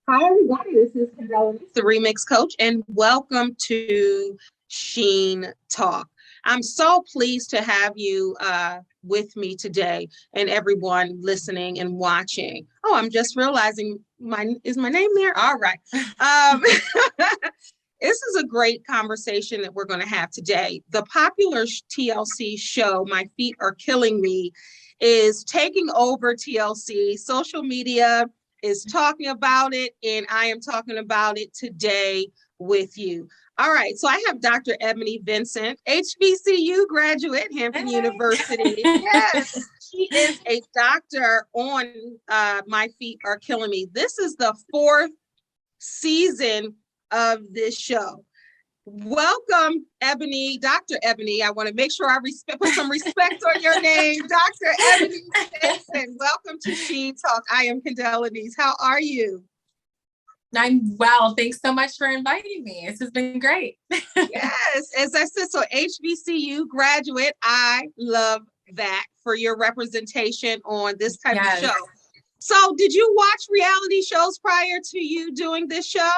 Hi, everybody. This is Ebonie, the Remix Coach, and welcome to Sheen Talk. I'm so pleased to have you with me today and everyone listening and watching. Oh, I'm just realizing is my name there? All right. This is a great conversation that we're going to have today. The popular TLC show, My Feet Are Killing Me, is taking over TLC. Social media is talking about it, and I am talking about it today with you. All right, so I have Dr. Ebonie Vincent, HBCU graduate, Hampton University. Yes, she is a doctor on My Feet Are Killing Me. This is the fourth season of this show. Welcome, Ebonie, Dr. Ebonie. I want to make sure I put some respect on your name, Dr. Ebonie Vincent. Welcome to Sheen Talk. I am Kendall Denise. How are you? I'm well. Thanks so much for inviting me. This has been great. Yes, as I said, so HBCU graduate, I love that for your representation on this type of show. So did you watch reality shows prior to you doing this show?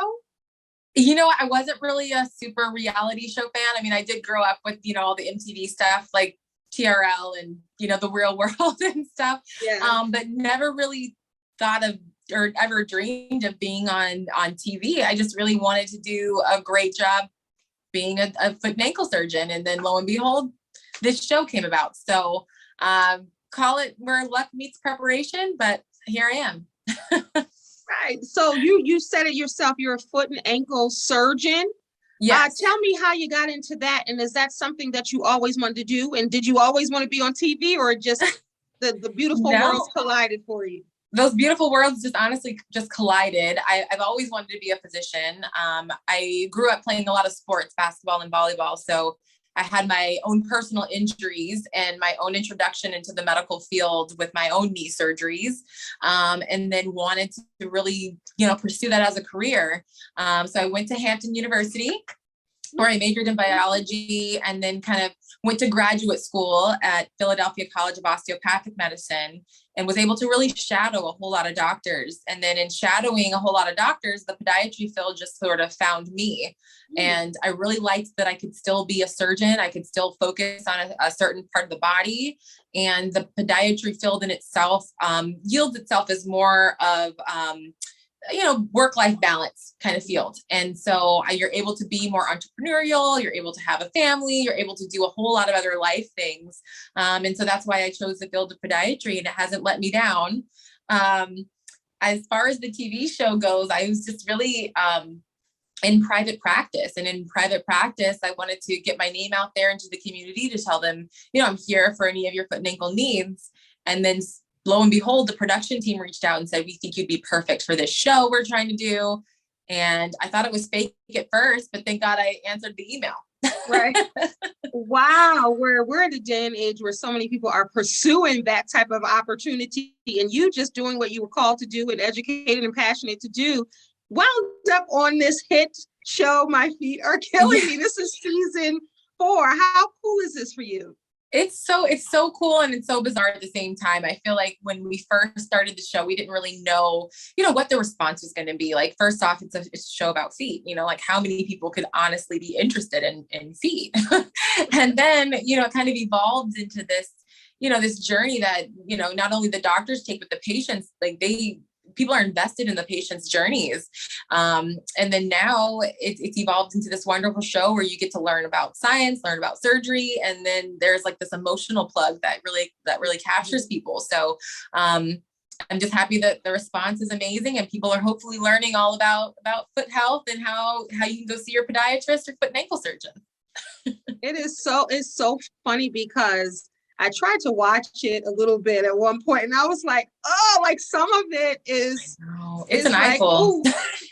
You know, I wasn't really a super reality show fan. I mean, I did grow up with, all the MTV stuff like TRL and, the Real World and stuff. Yeah. But never really thought of or ever dreamed of being on TV. I just really wanted to do a great job being a foot and ankle surgeon. And then lo and behold, this show came about. So call it where luck meets preparation, but here I am. Right. So you said it yourself, you're a foot and ankle surgeon. Yes. Tell me how you got into that. And is that something that you always wanted to do? And did you always want to be on TV, or just the beautiful worlds collided for you? Those beautiful worlds just collided. I've always wanted to be a physician. I grew up playing a lot of sports, basketball and volleyball. So I had my own personal injuries and my own introduction into the medical field with my own knee surgeries, and then wanted to really, pursue that as a career. So I went to Hampton University, where I majored in biology, and then kind of went to graduate school at Philadelphia College of Osteopathic Medicine, and was able to really shadow a whole lot of doctors. And then in shadowing a whole lot of doctors, the podiatry field just sort of found me. And I really liked that I could still be a surgeon. I could still focus on a certain part of the body. And the podiatry field in itself yields itself as more of, work-life balance kind of field. And so you're able to be more entrepreneurial, you're able to have a family, you're able to do a whole lot of other life things. And so that's why I chose the field of podiatry, and it hasn't let me down. As far as the TV show goes, I was just really in private practice. And in private practice, I wanted to get my name out there into the community to tell them, I'm here for any of your foot and ankle needs. And then lo and behold, the production team reached out and said, we think you'd be perfect for this show we're trying to do. And I thought it was fake at first, but thank God I answered the email. Right. Wow. We're in a day and age where so many people are pursuing that type of opportunity, and you just doing what you were called to do and educated and passionate to do, wound up on this hit show, My Feet Are Killing Me. This is season 4. How cool is this for you? It's so cool, and it's so bizarre at the same time. I feel like when we first started the show, we didn't really know, what the response was going to be. Like, first off, it's a show about feet, like how many people could honestly be interested in feet. And then, it kind of evolved into this, this journey that, not only the doctors take, but the patients, like people are invested in the patient's journeys. And then now it's evolved into this wonderful show where you get to learn about science, learn about surgery. And then there's like this emotional plug that really captures people. So I'm just happy that the response is amazing, and people are hopefully learning all about foot health and how you can go see your podiatrist or foot and ankle surgeon. It's so funny because I tried to watch it a little bit at one point, and I was like, oh, like some of it is an eyeful.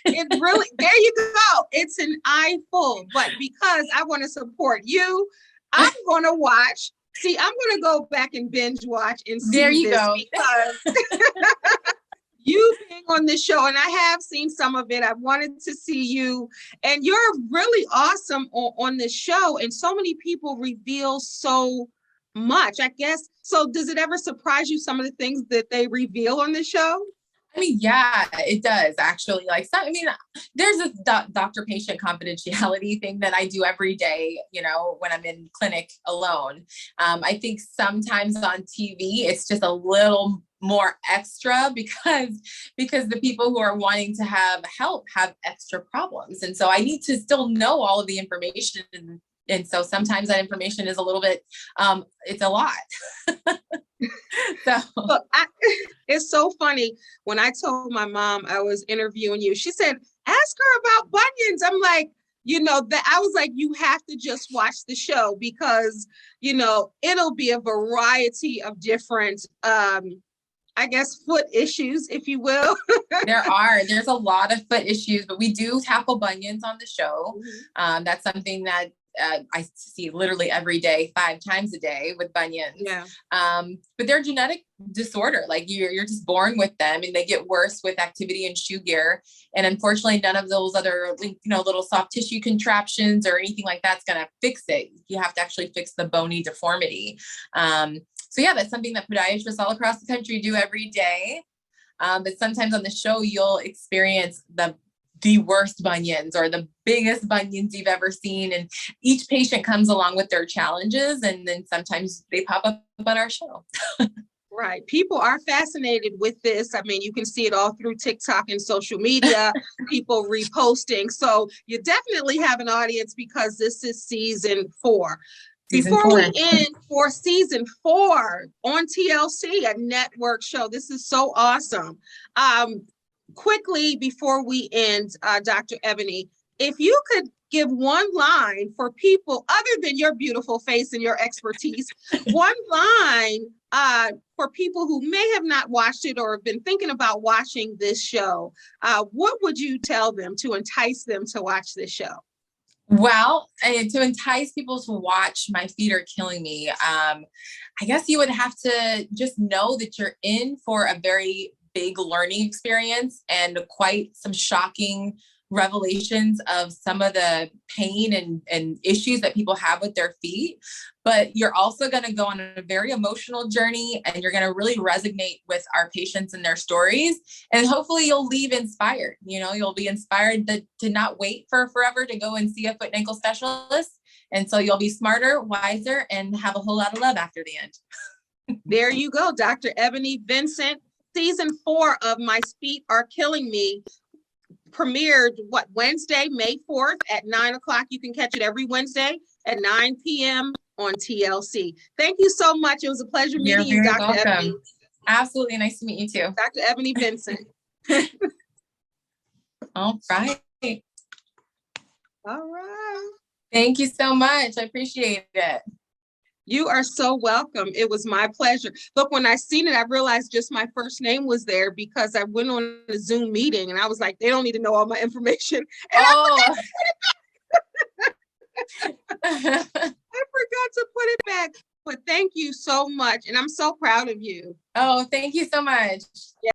It really, there you go. It's an eyeful. But because I want to support you, I'm going to watch. See, I'm going to go back and binge watch and see there you this go. Because you being on this show, and I have seen some of it. I wanted to see you, and you're really awesome on this show. And so many people reveal so much, I guess. So does it ever surprise you, some of the things that they reveal on the show? mean, yeah, it does actually. Like, some, I mean, there's a doctor-patient confidentiality thing that I do every day, you know, when I'm in clinic alone. I think sometimes on TV, it's just a little more extra because the people who are wanting to have help have extra problems. And so I need to still know all of the information. And so sometimes that information is a little bit, it's a lot. So Look, it's so funny. When I told my mom I was interviewing you, she said, ask her about bunions. I'm like, you know, that I was like, you have to just watch the show because, you know, it'll be a variety of different, I guess, foot issues, if you will. there's a lot of foot issues, but we do tackle bunions on the show. That's something that I see literally every day, 5 times a day with bunions. Yeah. But they're genetic disorder. Like you're just born with them, and they get worse with activity and shoe gear. And unfortunately, none of those other, you know, little soft tissue contraptions or anything like that's going to fix it. You have to actually fix the bony deformity. So yeah, that's something that podiatrists all across the country do every day. But sometimes on the show, you'll experience the worst bunions or the biggest bunions you've ever seen. And each patient comes along with their challenges. And then sometimes they pop up on our show. Right. People are fascinated with this. I mean, you can see it all through TikTok and social media, people reposting. So you definitely have an audience because this is season 4. Before we end for season 4 on TLC, a network show, this is so awesome. Quickly before we end, Dr. Ebonie, if you could give one line for people other than your beautiful face and your expertise, one line for people who may have not watched it or have been thinking about watching this show, what would you tell them to entice them to watch this show? Well, to entice people to watch My Feet Are Killing Me, I guess you would have to just know that you're in for a very big learning experience and quite some shocking revelations of some of the pain and issues that people have with their feet. But you're also going to go on a very emotional journey, and you're going to really resonate with our patients and their stories. And hopefully you'll leave inspired. You know, you'll be inspired to not wait for forever to go and see a foot and ankle specialist. And so you'll be smarter, wiser, and have a whole lot of love after the end. There you go, Dr. Ebonie Vincent. Season 4 of My Feet Are Killing Me premiered Wednesday, May 4th at 9 o'clock. You can catch it every Wednesday at 9 p.m. on TLC. Thank you so much. It was a pleasure meeting you, Dr. Ebonie. Absolutely. Nice to meet you too. Dr. Ebonie Vincent. All right. All right. Thank you so much. I appreciate it. You are so welcome. It was my pleasure. Look, when I seen it, I realized just my first name was there because I went on a Zoom meeting and I was like, they don't need to know all my information. And I forgot to put it back. But thank you so much. And I'm so proud of you. Oh, thank you so much. Yeah.